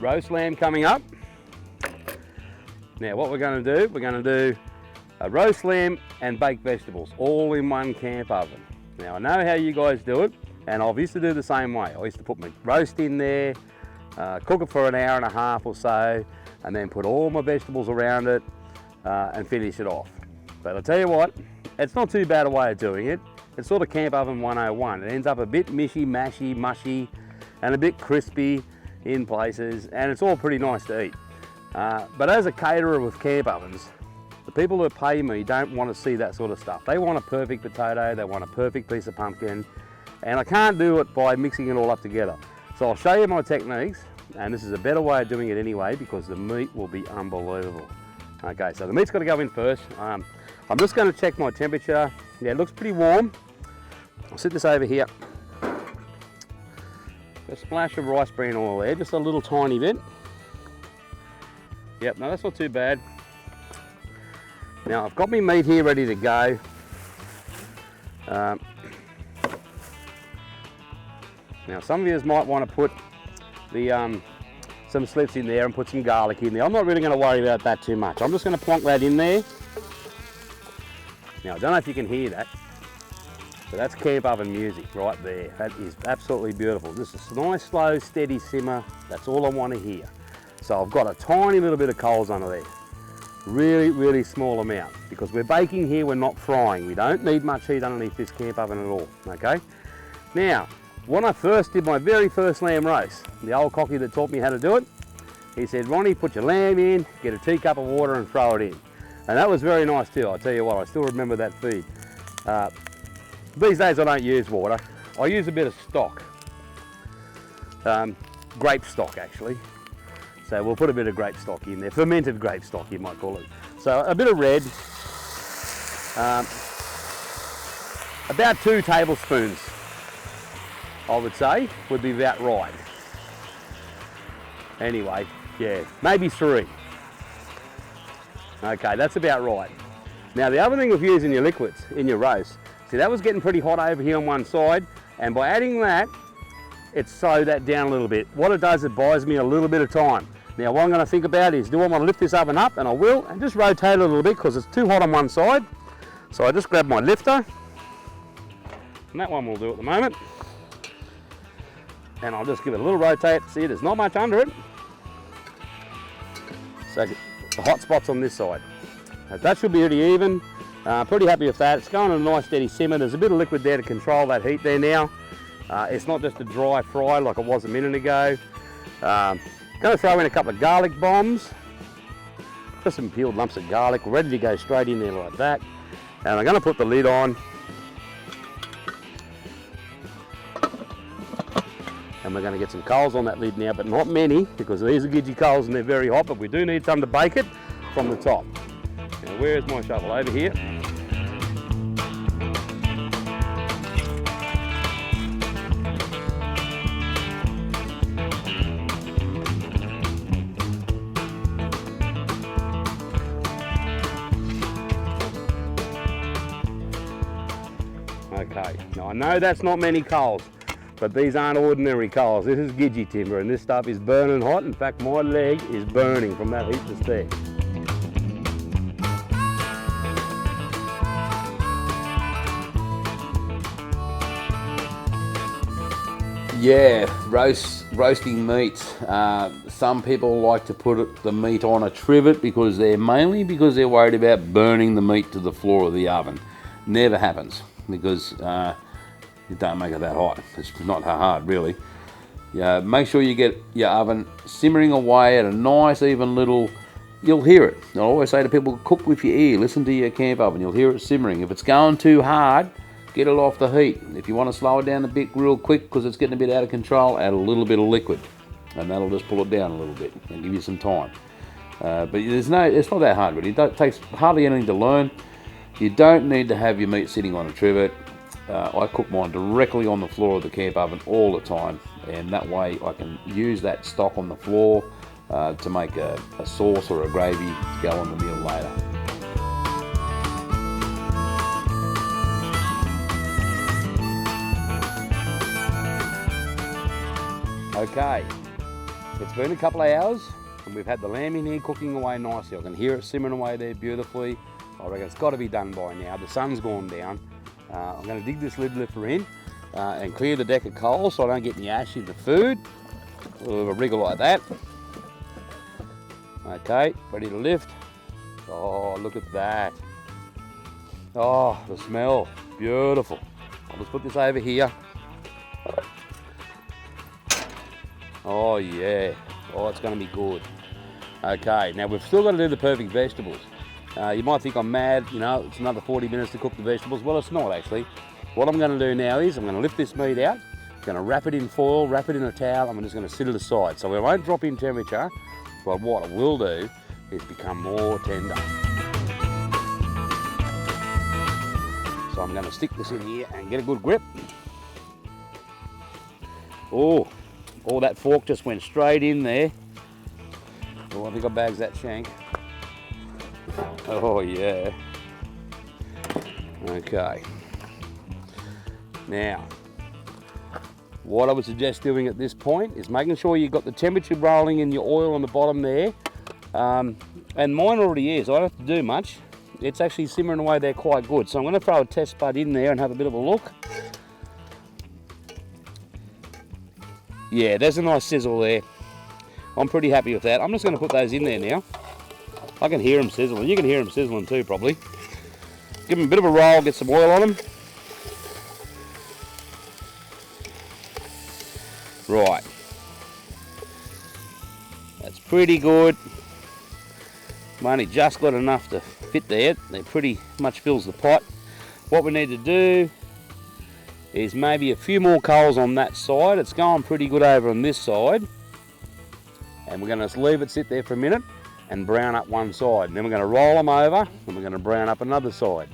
roast lamb coming up. Now what we're going to do, we're going to do a roast lamb and baked vegetables all in one camp oven. Now I know how you guys do it, and I used to do the same way. I used to put my roast in there, cook it for an hour and a half or so, and then put all my vegetables around it and finish it off. But I'll tell you what, it's not too bad a way of doing it. It's sort of camp oven 101. It ends up a bit mishy, mashy, mushy, and a bit crispy in places, and it's all pretty nice to eat. But as a caterer with camp ovens, the people that pay me don't want to see that sort of stuff. They want a perfect potato, they want a perfect piece of pumpkin, and I can't do it by mixing it all up together. So I'll show you my techniques, and this is a better way of doing it anyway because the meat will be unbelievable. Okay, so the meat's got to go in first. I'm just going to check my temperature. Yeah, it looks pretty warm. I'll sit this over here. A splash of rice bran oil there, just a little tiny bit. Yep, no, that's not too bad. Now I've got my meat here ready to go. Now some of you might want to put the some slips in there and put some garlic in there. I'm not really going to worry about that too much. I'm just going to plonk that in there. Now I don't know if you can hear that, but that's camp oven music right there. That is absolutely beautiful. Just a nice slow steady simmer. That's all I want to hear. So I've got a tiny little bit of coals under there. Really, really small amount, because we're baking here, we're not frying. We don't need much heat underneath this camp oven at all, okay? Now, when I first did my very first lamb roast, the old cocky that taught me how to do it, he said, Ronnie, put your lamb in, get a teacup of water and throw it in. And that was very nice too, I'll tell you what, I still remember that feed. These days I don't use water, I use a bit of stock. Grape stock actually. So we'll put a bit of grape stock in there, fermented grape stock you might call it. So a bit of red, about 2 tablespoons I would say would be about right. Anyway, yeah, maybe 3. Okay, that's about right. Now the other thing with using your liquids in your roast, see that was getting pretty hot over here on one side, and by adding that, it slowed that down a little bit. What it does, it buys me a little bit of time. Now what I'm going to think about is, do I want to lift this oven up? And I will, and just rotate it a little bit because it's too hot on one side. So I just grab my lifter, and that one will do at the moment. And I'll just give it a little rotate. See, there's not much under it. So the hot spot's on this side. That should be pretty even. Pretty happy with that. It's going on a nice steady simmer. There's a bit of liquid there to control that heat there now. It's not just a dry fry like it was a minute ago. Going to throw in a couple of garlic bombs. Just some peeled lumps of garlic, ready to go straight in there like that. And I'm going to put the lid on. And we're going to get some coals on that lid now, but not many, because these are Gidgee coals and they're very hot, but we do need some to bake it from the top. Now where's my shovel? Over here. Okay, now I know that's not many coals, but these aren't ordinary coals. This is Gidgee timber and this stuff is burning hot. In fact, my leg is burning from that heat that's there. Yeah, roasting meat. Some people like to put the meat on a trivet because they're worried about burning the meat to the floor of the oven. Never happens because you don't make it that hot. It's not hard really. Yeah, make sure you get your oven simmering away at a nice even little, you'll hear it. I always say to people, cook with your ear, listen to your camp oven, you'll hear it simmering. If it's going too hard, get it off the heat. If you want to slow it down a bit real quick because it's getting a bit out of control, add a little bit of liquid and that'll just pull it down a little bit and give you some time. But it's not that hard really. It takes hardly anything to learn. You don't need to have your meat sitting on a trivet. I cook mine directly on the floor of the camp oven all the time, and that way I can use that stock on the floor to make a sauce or a gravy to go on the meal later. Okay, It's been a couple of hours and we've had the lamb in here cooking away nicely. I can hear it simmering away there beautifully. I reckon it's got to be done by now. The sun's gone down. I'm going to dig this lid lifter in and clear the deck of coal so I don't get any ash in the food. A little bit of a wriggle like that. Okay, ready to lift. Oh, look at that. Oh, the smell, beautiful. I'll just put this over here. Oh yeah, oh it's going to be good. Okay, now we've still got to do the perfect vegetables. You might think I'm mad, you know, it's another 40 minutes to cook the vegetables. Well, it's not actually. What I'm going to do now is I'm going to lift this meat out, I'm going to wrap it in foil, wrap it in a towel, I'm just going to sit it aside. So we won't drop in temperature, but what it will do is become more tender. So I'm going to stick this in here and get a good grip. Oh, that fork just went straight in there. Oh, I think I bags that shank. Oh yeah. Okay. Now, what I would suggest doing at this point is making sure you've got the temperature rolling in your oil on the bottom there. And mine already is, I don't have to do much. It's actually simmering away there quite good. So I'm going to throw a test spud in there and have a bit of a look. Yeah, there's a nice sizzle there. I'm pretty happy with that. I'm just going to put those in there now. I can hear them sizzling. You can hear them sizzling too, probably. Give them a bit of a roll, get some oil on them. Right. That's pretty good. I've only just got enough to fit there. It pretty much fills the pot. What we need to do is maybe a few more coals on that side. It's going pretty good over on this side. And we're going to just leave it sit there for a minute and brown up one side. And then we're going to roll them over and we're going to brown up another side.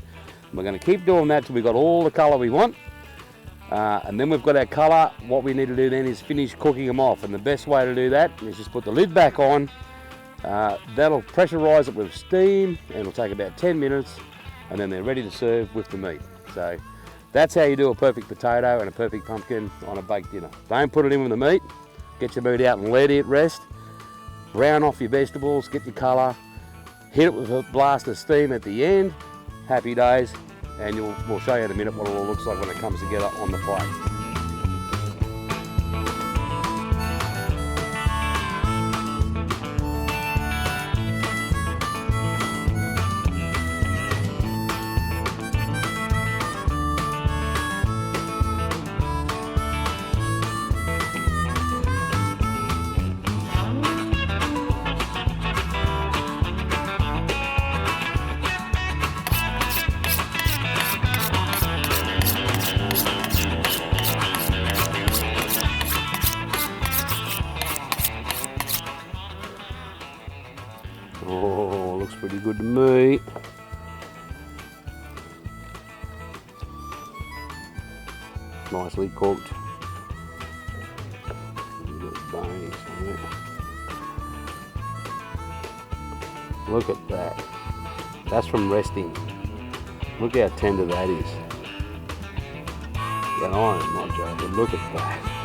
And we're going to keep doing that till we've got all the colour we want. And then we've got our colour. What we need to do then is finish cooking them off. And the best way to do that is just put the lid back on. That'll pressurise it with steam and it'll take about 10 minutes and then they're ready to serve with the meat. So that's how you do a perfect potato and a perfect pumpkin on a baked dinner. Don't put it in with the meat. Get your meat out and let it rest. Brown off your vegetables, get your colour, hit it with a blast of steam at the end. Happy days, and we'll show you in a minute what it all looks like when it comes together on the plate. Oh, looks pretty good to me. Nicely cooked. Look at that. That's from resting. Look how tender that is. And I'm not joking. Look at that.